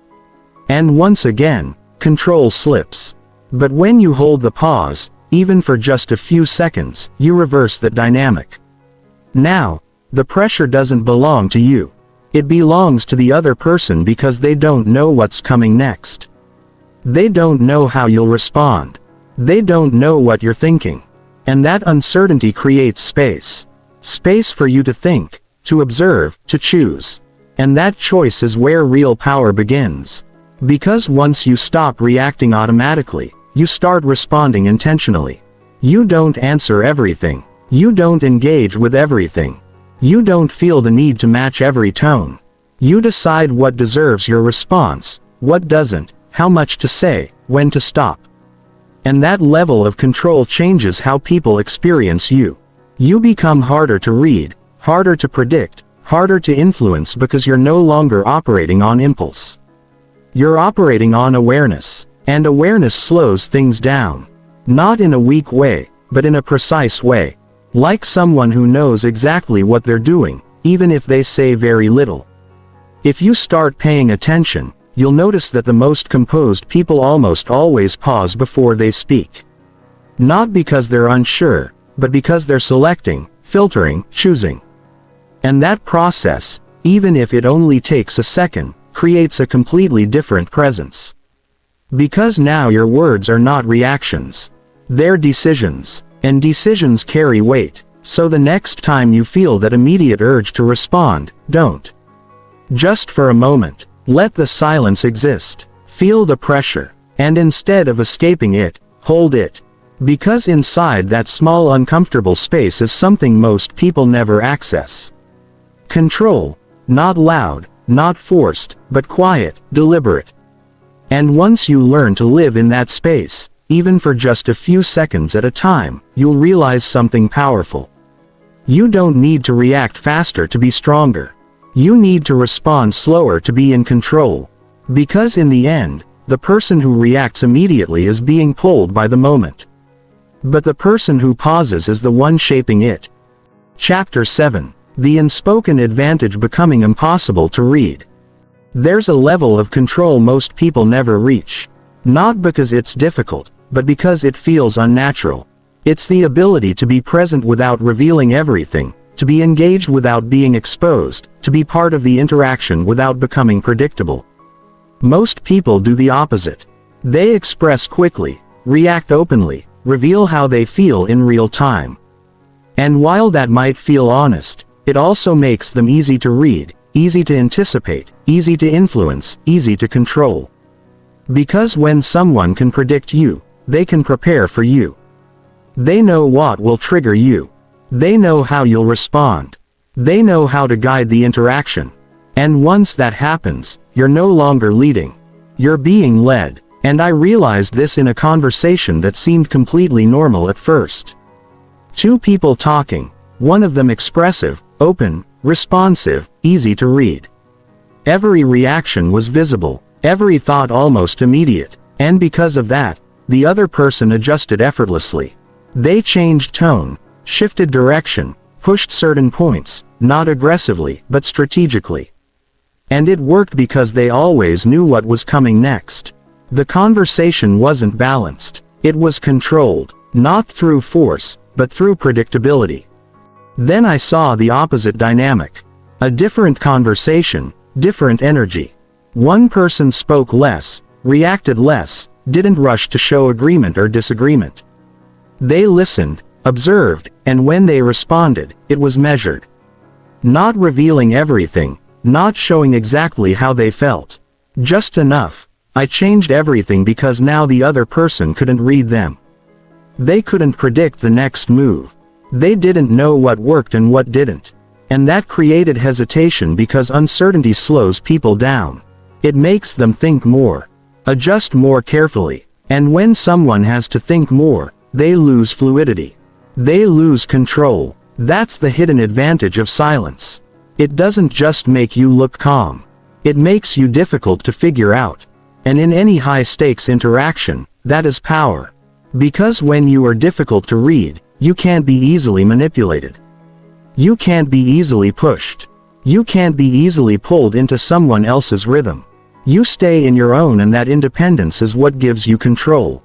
And once again, control slips. But when you hold the pause, even for just a few seconds, you reverse the dynamic. Now, the pressure doesn't belong to you. It belongs to the other person, because they don't know what's coming next. They don't know how you'll respond. They don't know what you're thinking. And that uncertainty creates space. Space for you to think, to observe, to choose. And that choice is where real power begins. Because once you stop reacting automatically, you start responding intentionally. You don't answer everything. You don't engage with everything. You don't feel the need to match every tone. You decide what deserves your response, what doesn't, how much to say, when to stop. And that level of control changes how people experience you. You become harder to read, harder to predict, harder to influence, because you're no longer operating on impulse. You're operating on awareness. And awareness slows things down. Not in a weak way, but in a precise way. Like someone who knows exactly what they're doing, even if they say very little. If you start paying attention, you'll notice that the most composed people almost always pause before they speak. Not because they're unsure, but because they're selecting, filtering, choosing. And that process, even if it only takes a second, creates a completely different presence. Because now your words are not reactions. They're decisions. And decisions carry weight. So the next time you feel that immediate urge to respond, don't. Just for a moment, let the silence exist. Feel the pressure. And instead of escaping it, hold it. Because inside that small uncomfortable space is something most people never access. Control. Not loud, not forced, but quiet, deliberate. And once you learn to live in that space, even for just a few seconds at a time, you'll realize something powerful. You don't need to react faster to be stronger. You need to respond slower to be in control. Because in the end, the person who reacts immediately is being pulled by the moment. But the person who pauses is the one shaping it. Chapter 7. The Unspoken Advantage Becoming Impossible to Read. There's a level of control most people never reach. Not because it's difficult, but because it feels unnatural. It's the ability to be present without revealing everything, to be engaged without being exposed, to be part of the interaction without becoming predictable. Most people do the opposite. They express quickly, react openly, reveal how they feel in real time. And while that might feel honest, it also makes them easy to read, easy to anticipate, easy to influence, easy to control. Because when someone can predict you, they can prepare for you. They know what will trigger you. They know how you'll respond. They know how to guide the interaction. And once that happens, you're no longer leading. You're being led. And I realized this in a conversation that seemed completely normal at first. Two people talking, one of them expressive, open, responsive, easy to read. Every reaction was visible, every thought almost immediate, and because of that, the other person adjusted effortlessly. They changed tone, shifted direction, pushed certain points, not aggressively, but strategically. And it worked because they always knew what was coming next. The conversation wasn't balanced. It was controlled, not through force, but through predictability. Then I saw the opposite dynamic. A different conversation, different energy. One person spoke less, reacted less, didn't rush to show agreement or disagreement. They listened, observed, and when they responded, it was measured. Not revealing everything, not showing exactly how they felt. Just enough. I changed everything because now the other person couldn't read them. They couldn't predict the next move. They didn't know what worked and what didn't. And that created hesitation because uncertainty slows people down. It makes them think more, adjust more carefully. And when someone has to think more, they lose fluidity. They lose control. That's the hidden advantage of silence. It doesn't just make you look calm. It makes you difficult to figure out. And in any high-stakes interaction, that is power. Because when you are difficult to read, you can't be easily manipulated. You can't be easily pushed. You can't be easily pulled into someone else's rhythm. You stay in your own, and that independence is what gives you control.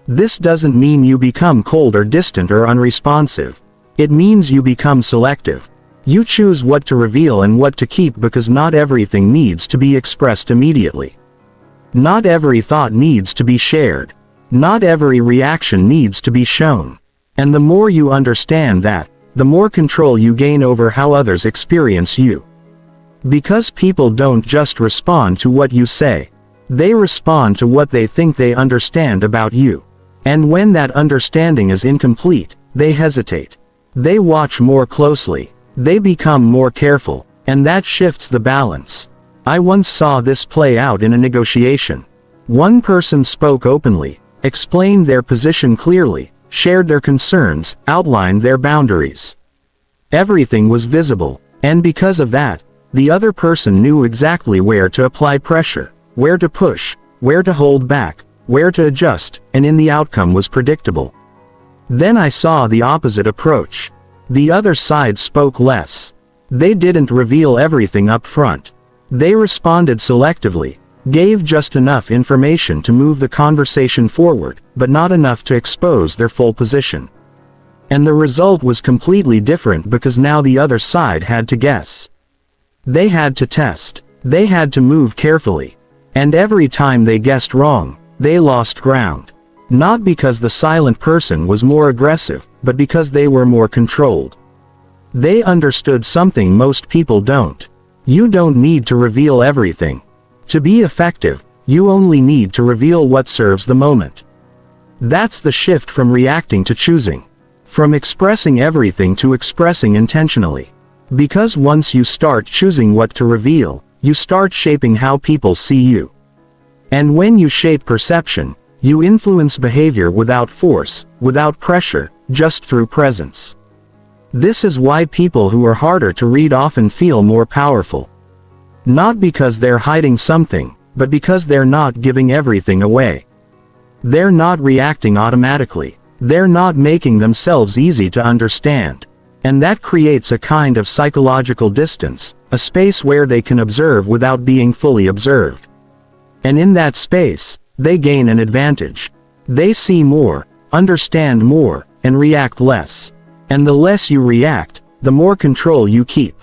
This doesn't mean you become cold or distant or unresponsive. It means you become selective. You choose what to reveal and what to keep because not everything needs to be expressed immediately. Not every thought needs to be shared. Not every reaction needs to be shown. And the more you understand that, the more control you gain over how others experience you. Because people don't just respond to what you say. They respond to what they think they understand about you. And when that understanding is incomplete, they hesitate. They watch more closely. They become more careful, and that shifts the balance. I once saw this play out in a negotiation. One person spoke openly, explained their position clearly, shared their concerns, outlined their boundaries. Everything was visible, and because of that, the other person knew exactly where to apply pressure, where to push, where to hold back, where to adjust, and the outcome was predictable. Then I saw the opposite approach. The other side spoke less. They didn't reveal everything up front. They responded selectively, gave just enough information to move the conversation forward, but not enough to expose their full position. And the result was completely different because now the other side had to guess. They had to test. They had to move carefully. And every time they guessed wrong, they lost ground. Not because the silent person was more aggressive, but because they were more controlled. They understood something most people don't. You don't need to reveal everything. To be effective, you only need to reveal what serves the moment. That's the shift from reacting to choosing. From expressing everything to expressing intentionally. Because once you start choosing what to reveal, you start shaping how people see you. And when you shape perception, you influence behavior without force, without pressure, just through presence. This is why people who are harder to read often feel more powerful. Not because they're hiding something, but because they're not giving everything away. They're not reacting automatically. They're not making themselves easy to understand. And that creates a kind of psychological distance, a space where they can observe without being fully observed. And in that space, they gain an advantage. They see more, understand more, and react less. And the less you react, the more control you keep.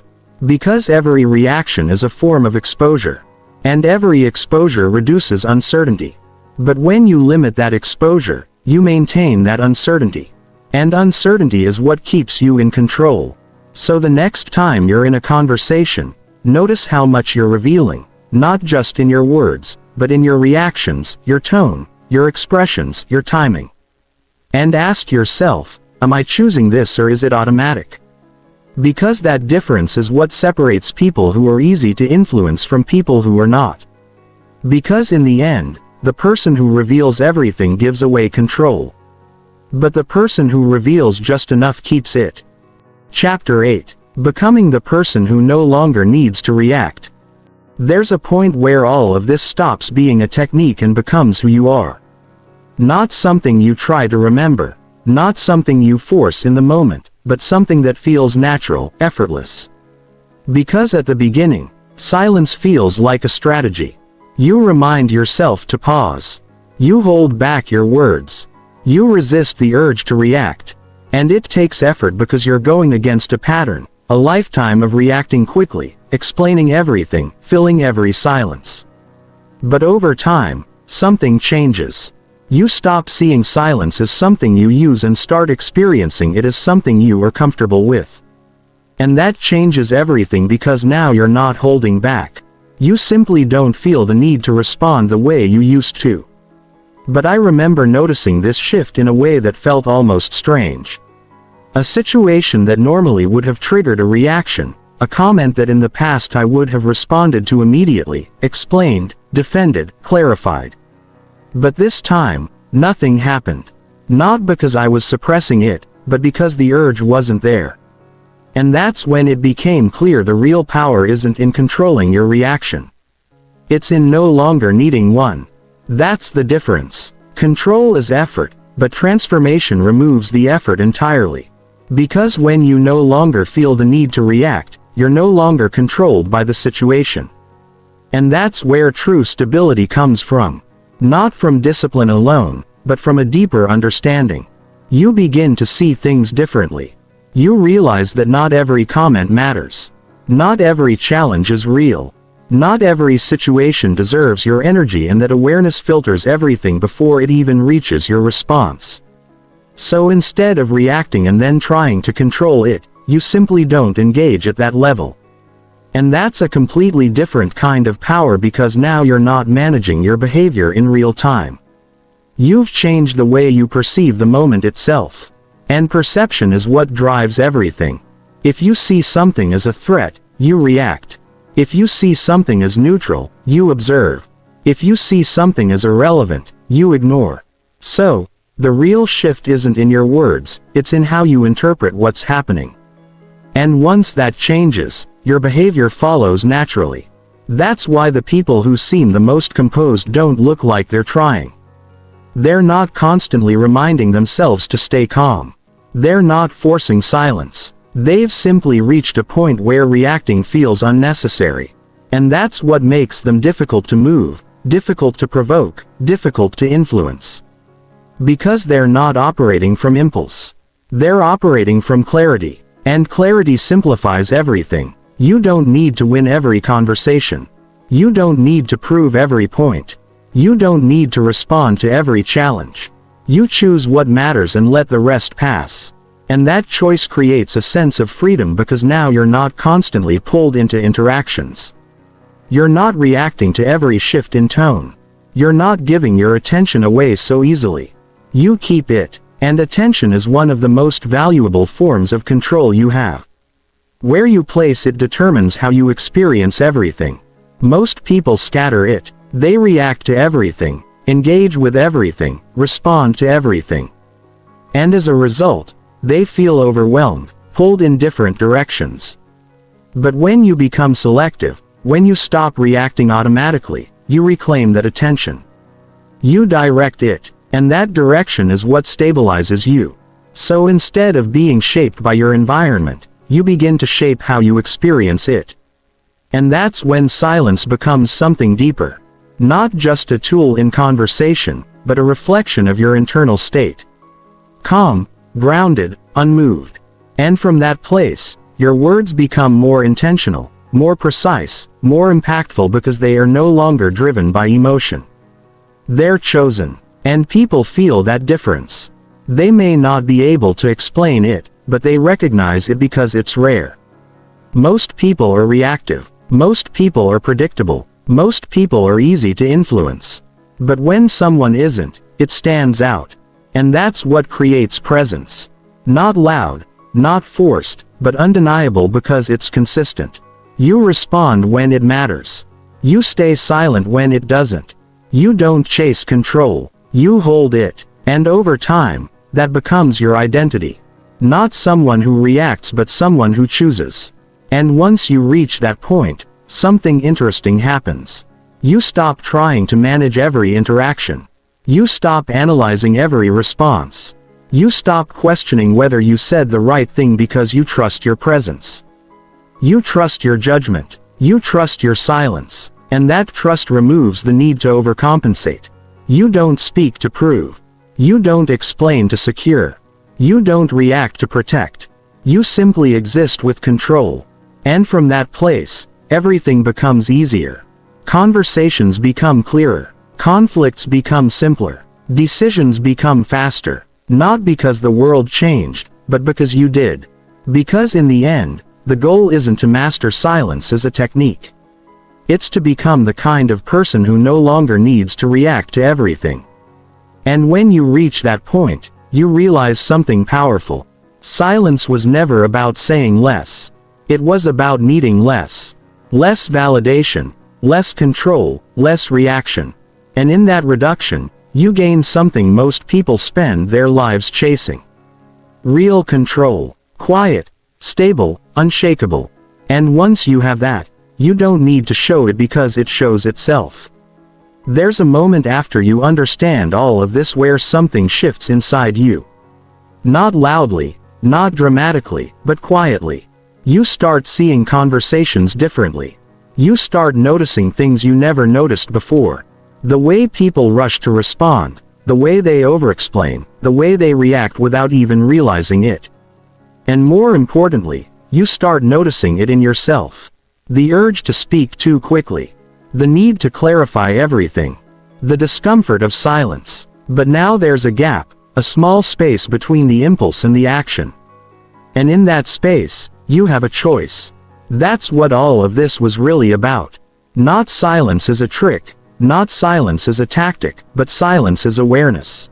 Because every reaction is a form of exposure. And every exposure reduces uncertainty. But when you limit that exposure, you maintain that uncertainty. And uncertainty is what keeps you in control. So the next time you're in a conversation, notice how much you're revealing, not just in your words, but in your reactions, your tone, your expressions, your timing. And ask yourself, am I choosing this or is it automatic? Because that difference is what separates people who are easy to influence from people who are not. Because in the end, the person who reveals everything gives away control. But the person who reveals just enough keeps it. Chapter 8. Becoming the person who no longer needs to react. There's a point where all of this stops being a technique and becomes who you are. Not something you try to remember. Not something you force in the moment, but something that feels natural, effortless. Because at the beginning, silence feels like a strategy. You remind yourself to pause. You hold back your words. You resist the urge to react. And it takes effort because you're going against a pattern, a lifetime of reacting quickly, explaining everything, filling every silence. But over time, something changes. You stop seeing silence as something you use and start experiencing it as something you are comfortable with. And that changes everything because now you're not holding back. You simply don't feel the need to respond the way you used to. But I remember noticing this shift in a way that felt almost strange. A situation that normally would have triggered a reaction, a comment that in the past I would have responded to immediately, explained, defended, clarified. But this time, nothing happened. Not because I was suppressing it, but because the urge wasn't there. And that's when it became clear the real power isn't in controlling your reaction. It's in no longer needing one. That's the difference. Control is effort, but transformation removes the effort entirely. Because when you no longer feel the need to react, you're no longer controlled by the situation. And that's where true stability comes from. Not from discipline alone, but from a deeper understanding. You begin to see things differently. You realize that not every comment matters. Not every challenge is real. Not every situation deserves your energy, and that awareness filters everything before it even reaches your response. So instead of reacting and then trying to control it, you simply don't engage at that level. And that's a completely different kind of power because now you're not managing your behavior in real time. You've changed the way you perceive the moment itself. And perception is what drives everything. If you see something as a threat, you react. If you see something as neutral, you observe. If you see something as irrelevant, you ignore. So, the real shift isn't in your words, it's in how you interpret what's happening. And once that changes, your behavior follows naturally. That's why the people who seem the most composed don't look like they're trying. They're not constantly reminding themselves to stay calm. They're not forcing silence. They've simply reached a point where reacting feels unnecessary. And that's what makes them difficult to move, difficult to provoke, difficult to influence. Because they're not operating from impulse. They're operating from clarity. And clarity simplifies everything. You don't need to win every conversation. You don't need to prove every point. You don't need to respond to every challenge. You choose what matters and let the rest pass. And that choice creates a sense of freedom because now you're not constantly pulled into interactions. You're not reacting to every shift in tone. You're not giving your attention away so easily. You keep it, and attention is one of the most valuable forms of control you have. Where you place it determines how you experience everything. Most people scatter it. They react to everything, engage with everything, respond to everything. And as a result, they feel overwhelmed, pulled in different directions. But when you become selective, when you stop reacting automatically, you reclaim that attention. You direct it, and that direction is what stabilizes you. So instead of being shaped by your environment, you begin to shape how you experience it. And that's when silence becomes something deeper. Not just a tool in conversation, but a reflection of your internal state. Calm, grounded, unmoved. And from that place, your words become more intentional, more precise, more impactful because they are no longer driven by emotion. They're chosen. And people feel that difference. They may not be able to explain it, but they recognize it because it's rare. Most people are reactive. Most people are predictable. Most people are easy to influence. But when someone isn't, it stands out. And that's what creates presence. Not loud, not forced, but undeniable because it's consistent. You respond when it matters. You stay silent when it doesn't. You don't chase control. You hold it. And over time, that becomes your identity. Not someone who reacts but someone who chooses. And once you reach that point, something interesting happens. You stop trying to manage every interaction. You stop analyzing every response. You stop questioning whether you said the right thing because you trust your presence. You trust your judgment. You trust your silence. And that trust removes the need to overcompensate. You don't speak to prove. You don't explain to secure. You don't react to protect. You simply exist with control. And from that place, everything becomes easier. Conversations become clearer. Conflicts become simpler. Decisions become faster. Not because the world changed, but because you did. Because in the end, the goal isn't to master silence as a technique. It's to become the kind of person who no longer needs to react to everything. And when you reach that point, you realize something powerful. Silence was never about saying less. It was about needing less. Less validation, less control, less reaction. And in that reduction, you gain something most people spend their lives chasing. Real control. Quiet, stable, unshakable. And once you have that, you don't need to show it because it shows itself. There's a moment after you understand all of this where something shifts inside you. Not loudly, not dramatically, but quietly. You start seeing conversations differently. You start noticing things you never noticed before. The way people rush to respond, the way they overexplain, the way they react without even realizing it. And more importantly, you start noticing it in yourself. The urge to speak too quickly. The need to clarify everything. The discomfort of silence. But now there's a gap, a small space between the impulse and the action. And in that space, you have a choice. That's what all of this was really about. Not silence as a trick, not silence as a tactic, but silence as awareness.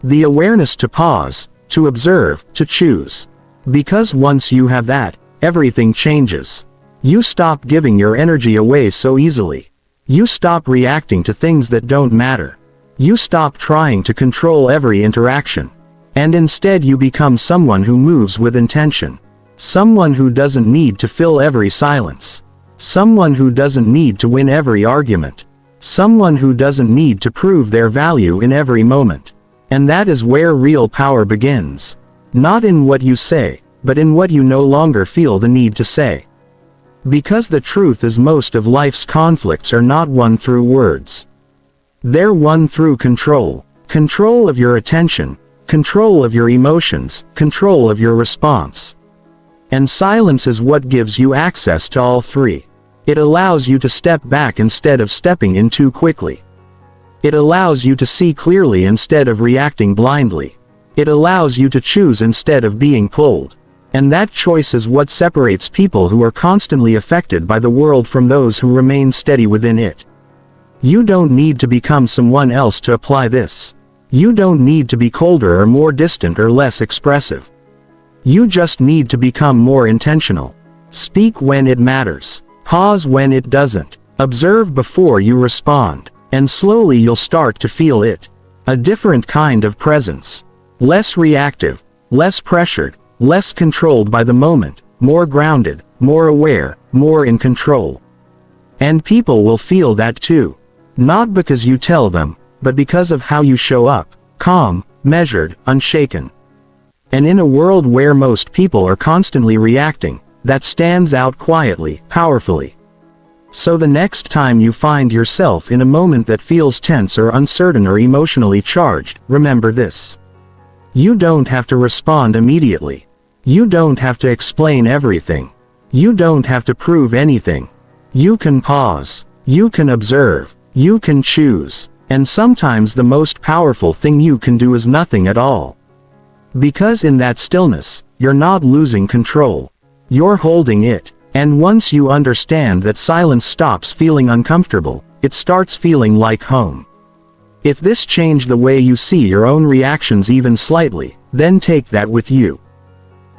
The awareness to pause, to observe, to choose. Because once you have that, everything changes. You stop giving your energy away so easily. You stop reacting to things that don't matter. You stop trying to control every interaction. And instead you become someone who moves with intention. Someone who doesn't need to fill every silence. Someone who doesn't need to win every argument. Someone who doesn't need to prove their value in every moment. And that is where real power begins. Not in what you say, but in what you no longer feel the need to say. Because the truth is most of life's conflicts are not won through words. They're won through control. Control of your attention, control of your emotions, control of your response. And silence is what gives you access to all three. It allows you to step back instead of stepping in too quickly. It allows you to see clearly instead of reacting blindly. It allows you to choose instead of being pulled. And that choice is what separates people who are constantly affected by the world from those who remain steady within it. You don't need to become someone else to apply this. You don't need to be colder or more distant or less expressive. You just need to become more intentional. Speak when it matters. Pause when it doesn't. Observe before you respond. And slowly you'll start to feel it. A different kind of presence. Less reactive, less pressured, less controlled by the moment, more grounded, more aware, more in control. And people will feel that too. Not because you tell them, but because of how you show up, calm, measured, unshaken. And in a world where most people are constantly reacting, that stands out quietly, powerfully. So the next time you find yourself in a moment that feels tense or uncertain or emotionally charged, remember this. You don't have to respond immediately. You don't have to explain everything. You don't have to prove anything. You can pause. You can observe. You can choose. And sometimes the most powerful thing you can do is nothing at all. Because in that stillness, you're not losing control. You're holding it. And once you understand that silence stops feeling uncomfortable, it starts feeling like home. If this changed the way you see your own reactions even slightly, then take that with you.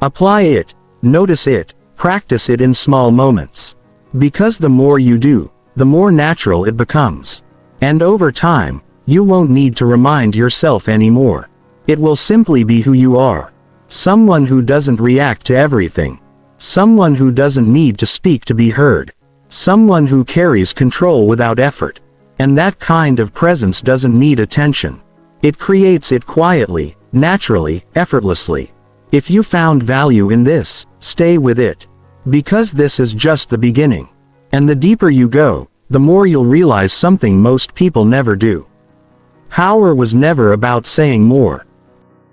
Apply it, notice it, practice it in small moments. Because the more you do, the more natural it becomes. And over time, you won't need to remind yourself anymore. It will simply be who you are. Someone who doesn't react to everything. Someone who doesn't need to speak to be heard. Someone who carries control without effort. And that kind of presence doesn't need attention. It creates it quietly, naturally, effortlessly. If you found value in this, stay with it. Because this is just the beginning. And the deeper you go, the more you'll realize something most people never do. Power was never about saying more.